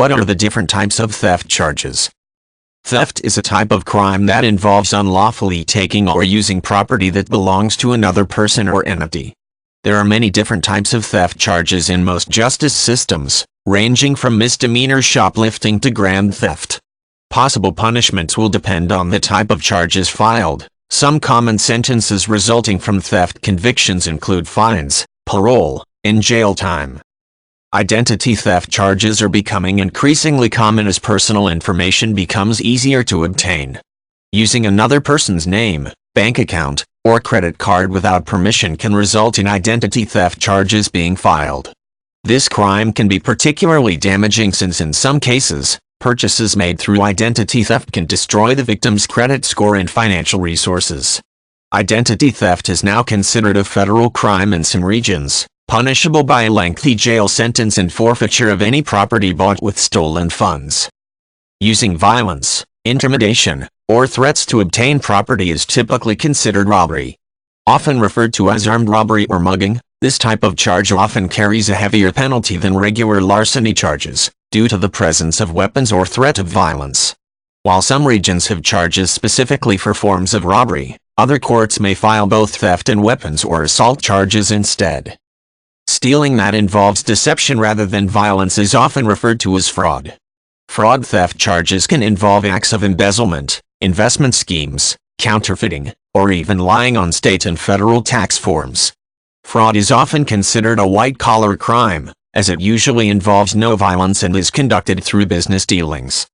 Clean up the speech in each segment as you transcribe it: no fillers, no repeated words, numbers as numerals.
What are the different types of theft charges? Theft is a type of crime that involves unlawfully taking or using property that belongs to another person or entity. There are many different types of theft charges in most justice systems, ranging from misdemeanor shoplifting to grand theft. Possible punishments will depend on the type of charges filed. Some common sentences resulting from theft convictions include fines, parole, and jail time. Identity theft charges are becoming increasingly common as personal information becomes easier to obtain. Using another person's name, bank account, or credit card without permission can result in identity theft charges being filed. This crime can be particularly damaging since in some cases, purchases made through identity theft can destroy the victim's credit score and financial resources. Identity theft is now considered a federal crime in some regions, punishable by a lengthy jail sentence and forfeiture of any property bought with stolen funds. Using violence, intimidation, or threats to obtain property is typically considered robbery. Often referred to as armed robbery or mugging, this type of charge often carries a heavier penalty than regular larceny charges, due to the presence of weapons or threat of violence. While some regions have charges specifically for forms of robbery, other courts may file both theft and weapons or assault charges instead. Stealing that involves deception rather than violence is often referred to as fraud. Fraud theft charges can involve acts of embezzlement, investment schemes, counterfeiting, or even lying on state and federal tax forms. Fraud is often considered a white-collar crime, as it usually involves no violence and is conducted through business dealings.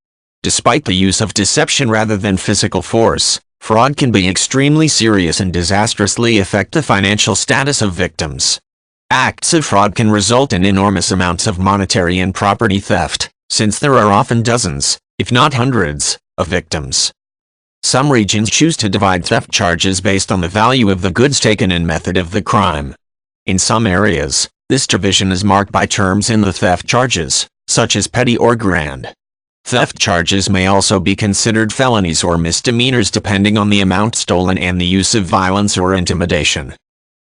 Despite the use of deception rather than physical force, fraud can be extremely serious and disastrously affect the financial status of victims. Acts of fraud can result in enormous amounts of monetary and property theft, since there are often dozens, if not hundreds, of victims. Some regions choose to divide theft charges based on the value of the goods taken and method of the crime. In some areas, this division is marked by terms in the theft charges, such as petty or grand. Theft charges may also be considered felonies or misdemeanors depending on the amount stolen and the use of violence or intimidation.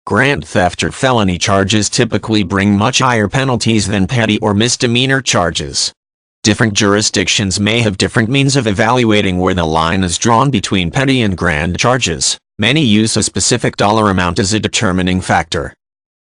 Grand theft or felony charges typically bring much higher penalties than petty or misdemeanor charges. Different jurisdictions may have different means of evaluating where the line is drawn between petty and grand charges. Many use a specific dollar amount as a determining factor.